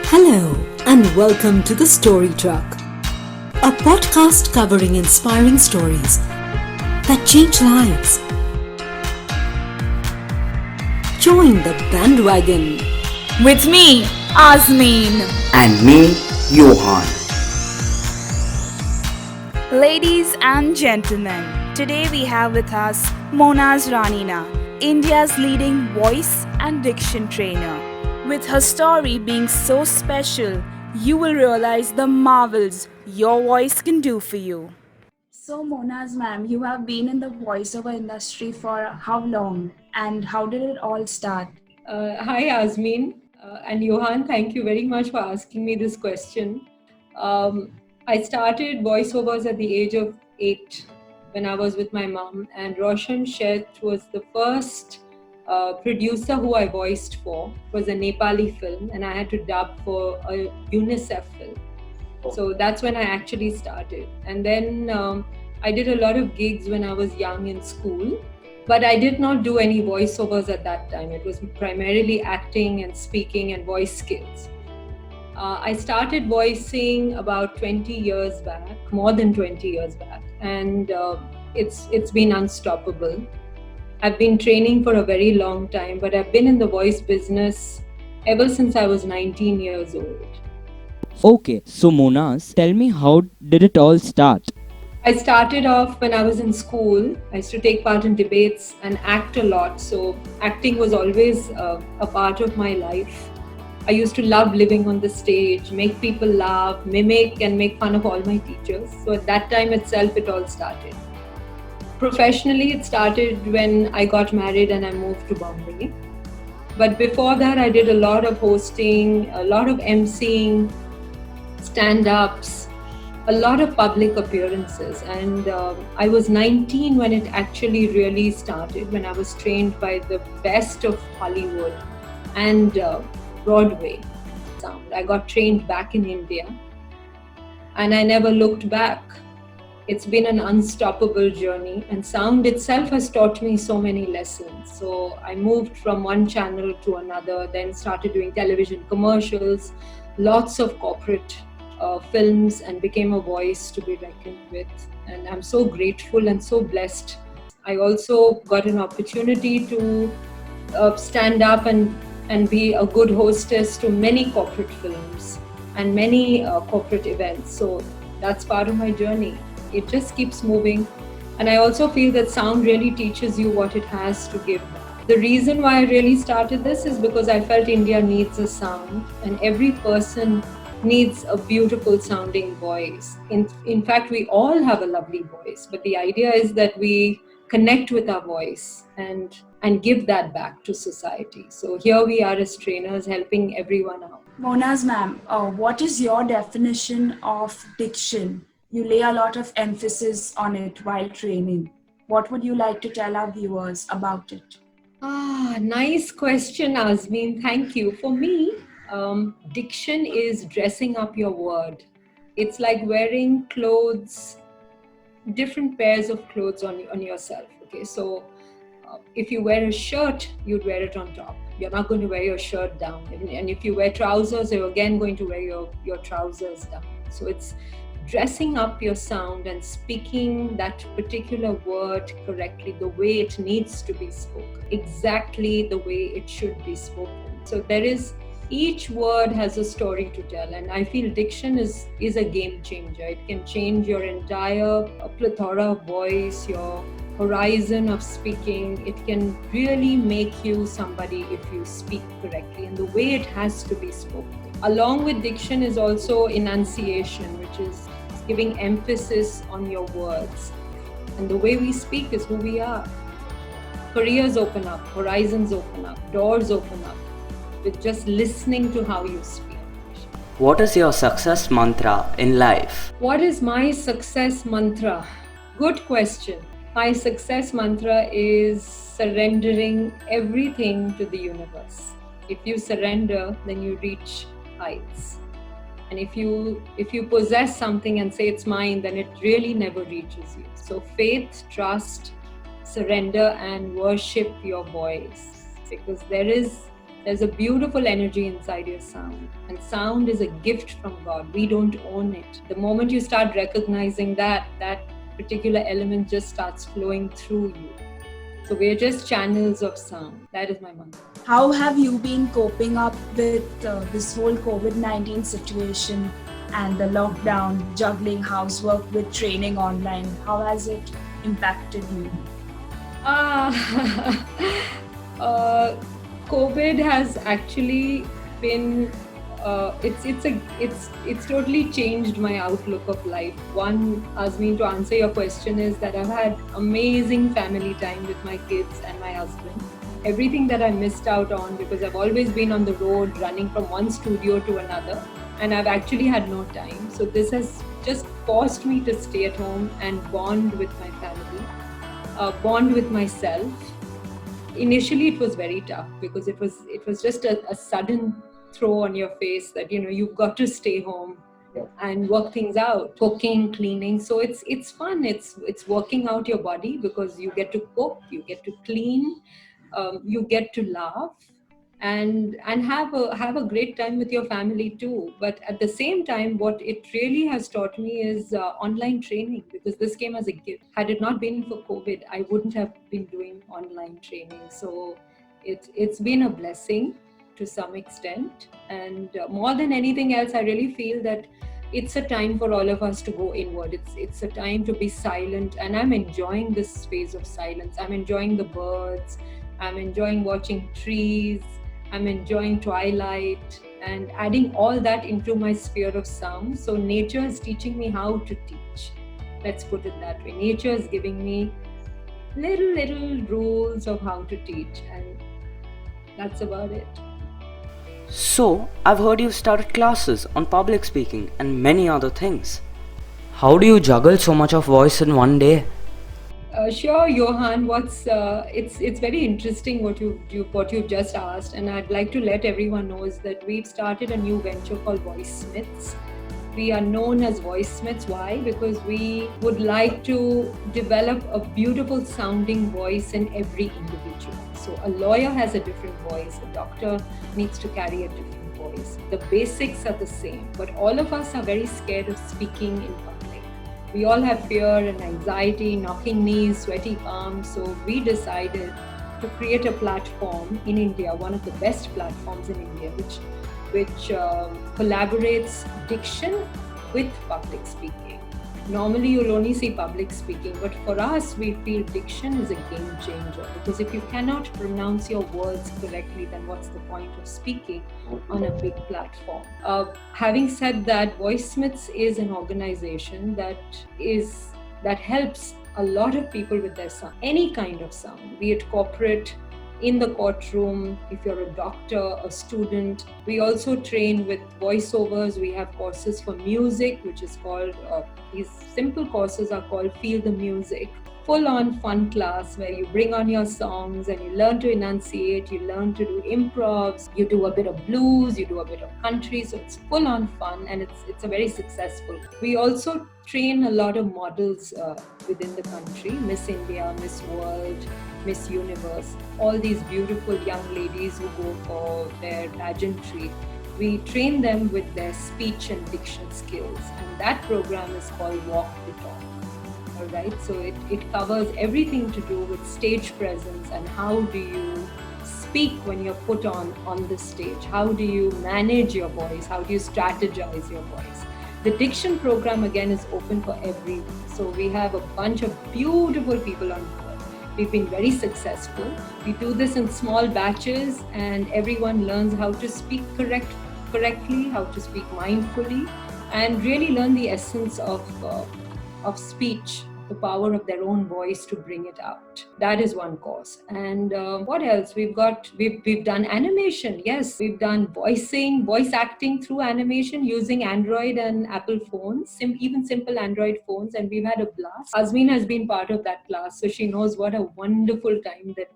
Hello and welcome to the Story Truck, a podcast covering inspiring stories that change lives. Join the bandwagon with me, AZMEEN. And me, YOHAAN. Ladies and gentlemen, today we have with us Monaz Ranina, India's leading voice and diction trainer. With her story being so special, you will realize the marvels your voice can do for you. So Monaz ma'am, you have been in the voiceover industry for how long and how did it all start? Hi, AZMEEN and YOHAAN. Thank you very much for asking me this question. I started voiceovers at the age of 8 when I was with my mom, and Roshan Sheth was the first producer who I voiced for. It was a Nepali film, and I had to dub for a UNICEF film. So that's when I actually started. And then I did a lot of gigs when I was young in school. But I did not do any voiceovers at that time. It was primarily acting and speaking and voice skills. I started voicing about 20 years back, more than 20 years back, and it's been unstoppable. I've been training for a very long time, but I've been in the voice business ever since I was 19 years old. Okay, so Monaz, tell me, how did it all start? I started off when I was in school. I used to take part in debates and act a lot. So acting was always a part of my life. I used to love living on the stage, make people laugh, mimic and make fun of all my teachers. So at that time itself, it all started. Professionally, it started when I got married and I moved to Bombay. But before that, I did a lot of hosting, a lot of emceeing, stand-ups, a lot of public appearances, and I was 19 when it actually really started, when I was trained by the best of Hollywood and Broadway sound. I got trained back in India and I never looked back. It's been an unstoppable journey, and sound itself has taught me so many lessons. So I moved from one channel to another, then started doing television commercials, lots of corporate films, and became a voice to be reckoned with. And I'm so grateful and so blessed. I also got an opportunity to stand up and be a good hostess to many corporate films and many corporate events. So that's part of my journey. It just keeps moving. And I also feel that sound really teaches you what it has to give back. The reason why I really started this is because I felt India needs a sound, and every person needs a beautiful sounding voice. In fact, we all have a lovely voice, but the idea is that we connect with our voice and give that back to society. So here we are as trainers helping everyone out. Monaz ma'am, what is your definition of diction? You lay a lot of emphasis on it while training. What would you like to tell our viewers about it? Nice question, AZMEEN. Thank you. For me, diction is dressing up your word. It's like wearing clothes, different pairs of clothes on yourself. Okay, so if you wear a shirt, you'd wear it on top. You're not going to wear your shirt down. And if you wear trousers, you're again going to wear your trousers down. So it's dressing up your sound and speaking that particular word correctly, the way it needs to be spoken, exactly the way it should be spoken. So each word has a story to tell, and I feel diction is a game changer. It can change your entire plethora of voice, your horizon of speaking. It can really make you somebody if you speak correctly and the way it has to be spoken. Along with diction is also enunciation, which is giving emphasis on your words. And the way we speak is who we are. Careers open up, horizons open up, doors open up with just listening to how you speak. What is your success mantra in life? What is my success mantra? Good question. My success mantra is surrendering everything to the universe. If you surrender, then you reach heights. And if you possess something and say it's mine, then it really never reaches you. So faith, trust, surrender, and worship your voice, because there is There's a beautiful energy inside your sound, and sound is a gift from God. We don't own it. The moment you start recognizing that, that particular element just starts flowing through you. So we're just channels of sound. That is my mantra. How have you been coping up with this whole COVID-19 situation and the lockdown, juggling housework with training online? How has it impacted you? COVID has actually been it's totally changed my outlook of life. One, AZMEEN, to answer your question, is that I've had amazing family time with my kids and my husband. Everything that I missed out on, because I've always been on the road running from one studio to another, and I've actually had no time. So this has just forced me to stay at home and bond with my family, bond with myself. Initially it was very tough because it was just a sudden throw on your face that you've got to stay home and work things out, cooking, cleaning. So it's fun. It's working out your body because you get to cook, you get to clean, you get to laugh and have a great time with your family too. But at the same time, what it really has taught me is online training, because this came as a gift. Had it not been for COVID, I wouldn't have been doing online training. So it's been a blessing to some extent. And more than anything else, I really feel that it's a time for all of us to go inward. It's a time to be silent, and I'm enjoying this phase of silence. I'm enjoying the birds, I'm enjoying watching trees, I'm enjoying twilight, and adding all that into my sphere of sound. So nature is teaching me how to teach. Let's put it that way. Nature is giving me little rules of how to teach, and that's about it. So, I've heard you've started classes on public speaking and many other things. How do you juggle so much of voice in one day? Sure, YOHAAN. It's very interesting what you've just asked, and I'd like to let everyone know is that we've started a new venture called Voicemyths. We are known as Voicemyths. Why? Because we would like to develop a beautiful sounding voice in every individual. So a lawyer has a different voice, a doctor needs to carry a different voice. The basics are the same, but all of us are very scared of speaking in public. We all have fear and anxiety, knocking knees, sweaty palms. So we decided to create a platform in India, one of the best platforms in India, which collaborates diction with public speaking. Normally you'll only see public speaking, but for us we feel diction is a game changer, because if you cannot pronounce your words correctly, then what's the point of speaking on a big platform? Having said that, Voicemyths is an organization that helps a lot of people with their sound, any kind of sound, be it corporate, in the courtroom, if you're a doctor, a student. We also train with voiceovers. We have courses for music, which is called, these simple courses are called Feel the Music. Full-on fun class where you bring on your songs and you learn to enunciate, you learn to do improvs, you do a bit of blues, you do a bit of country. So it's full-on fun, and it's a very successful. We also train a lot of models within the country, Miss India, Miss World, Miss Universe, all these beautiful young ladies who go for their pageantry. We train them with their speech and diction skills, and that program is called Walk the Talk. All right, so it covers everything to do with stage presence and how do you speak when you're put on the stage. How do you manage your voice? How do you strategize your voice? The diction program again is open for everyone. So we have a bunch of beautiful people on board. We've been very successful. We do this in small batches, and everyone learns how to speak correctly, how to speak mindfully, and really learn the essence of speech, the power of their own voice to bring it out. That is one course. And what else? We've done animation. Yes, we've done voice acting through animation using Android and Apple phones, even simple Android phones, and we've had a blast. AZMEEN has been part of that class, so she knows what a wonderful time that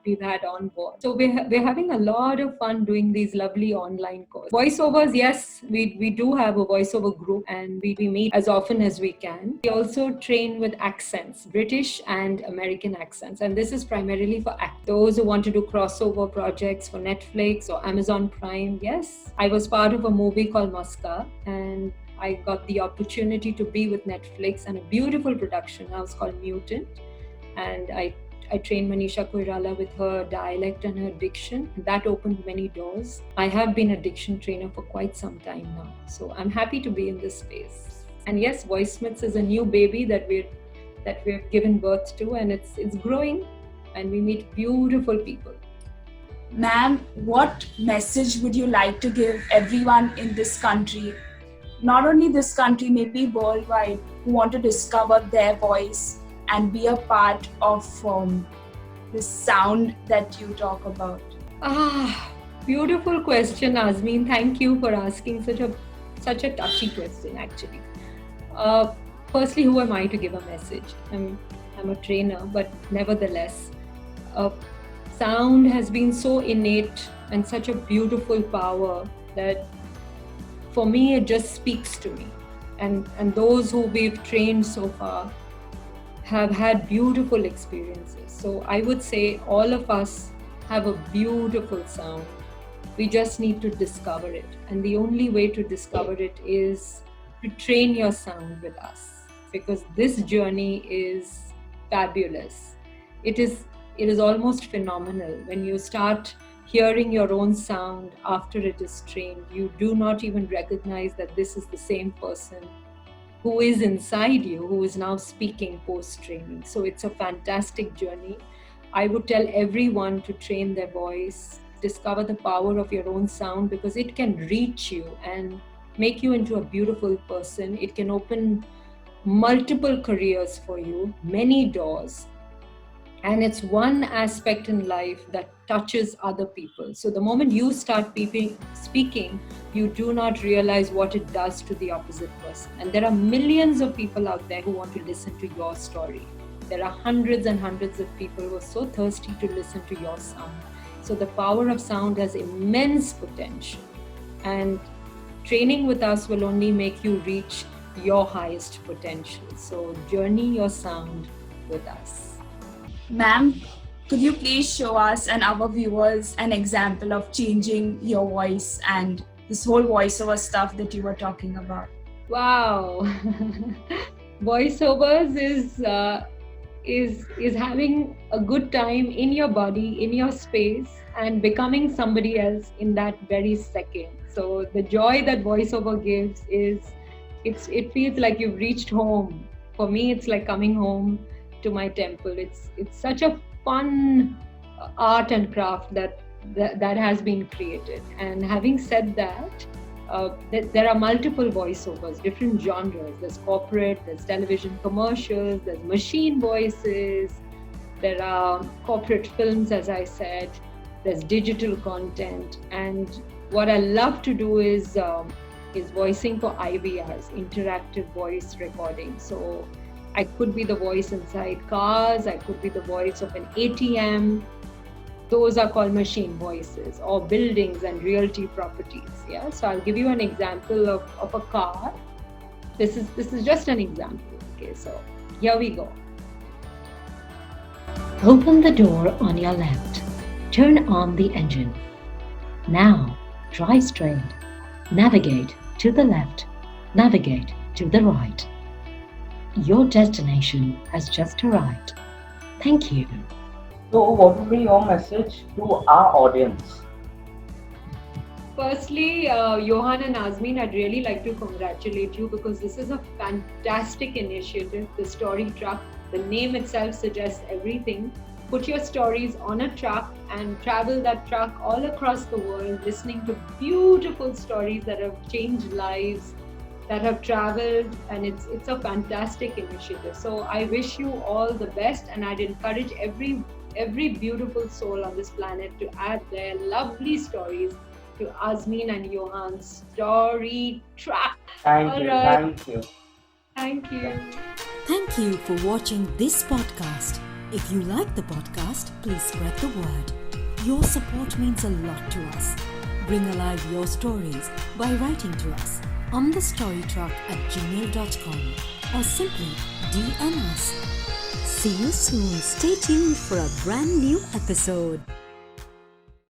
we've had on board. So we're having a lot of fun doing these lovely online courses. Voiceovers, yes, we do have a voiceover group, and we meet as often as we can. We also train with accents, British and American accents, and this is primarily for those who want to do crossover projects for Netflix or Amazon Prime. Yes, I was part of a movie called Muska, and I got the opportunity to be with Netflix and a beautiful production house called Mutant. And I trained Manisha Koirala with her dialect and her diction. That opened many doors. I have been a diction trainer for quite some time now. So I'm happy to be in this space. And yes, Voicemyths is a new baby that we've given birth to, and it's growing, and we meet beautiful people. Ma'am, what message would you like to give everyone in this country, not only this country, maybe worldwide, who want to discover their voice and be a part of this sound that you talk about? Beautiful question, AZMEEN. Thank you for asking such a touchy question, actually. Firstly, who am I to give a message? I'm a trainer, but nevertheless, sound has been so innate and such a beautiful power that for me, it just speaks to me. And those who we've trained so far have had beautiful experiences. So I would say all of us have a beautiful sound. We just need to discover it. And the only way to discover it is to train your sound with us, because this journey is fabulous. It is almost phenomenal. When you start hearing your own sound after it is trained, you do not even recognize that this is the same person who is inside you, who is now speaking post-training. So it's a fantastic journey. I would tell everyone to train their voice, discover the power of your own sound, because it can reach you and make you into a beautiful person. It can open multiple careers for you, many doors. And it's one aspect in life that touches other people. So the moment you start speaking, you do not realize what it does to the opposite person. And there are millions of people out there who want to listen to your story. There are hundreds and hundreds of people who are so thirsty to listen to your sound. So the power of sound has immense potential. And training with us will only make you reach your highest potential. So journey your sound with us. Ma'am, could you please show us and our viewers an example of changing your voice and this whole voiceover stuff that you were talking about? Wow. Voiceovers is having a good time in your body, in your space, and becoming somebody else in that very second. So the joy that voiceover gives it feels like you've reached home. For me, it's like coming home to my temple. It's such a fun art and craft that has been created. And having said that, there are multiple voiceovers, different genres. There's corporate, there's television commercials, there's machine voices, there are corporate films, as I said, there's digital content. And what I love to do is voicing for IVRs, interactive voice recording. So I could be the voice inside cars, I could be the voice of an ATM. Those are called machine voices, or buildings and realty properties. Yeah, so I'll give you an example of a car. This is just an example. Okay, so here we go. Open the door on your left. Turn on the engine. Now, drive straight. Navigate to the left. Navigate to the right. Your destination has just arrived. Thank you. So, what would be your message to our audience? Firstly, YOHAAN and AZMEEN, I'd really like to congratulate you, because this is a fantastic initiative, the story truck. The name itself suggests everything. Put your stories on a truck and travel that truck all across the world, listening to beautiful stories that have changed lives, that have traveled, and it's a fantastic initiative. So I wish you all the best, and I'd encourage every beautiful soul on this planet to add their lovely stories to AZMEEN and YOHAAN's story track. Thank you. Thank you. Thank you for watching this podcast. If you like the podcast, please spread the word. Your support means a lot to us. Bring alive your stories by writing to us on thestorytruck@gmail.com or simply DM us. See you soon. Stay tuned for a brand new episode.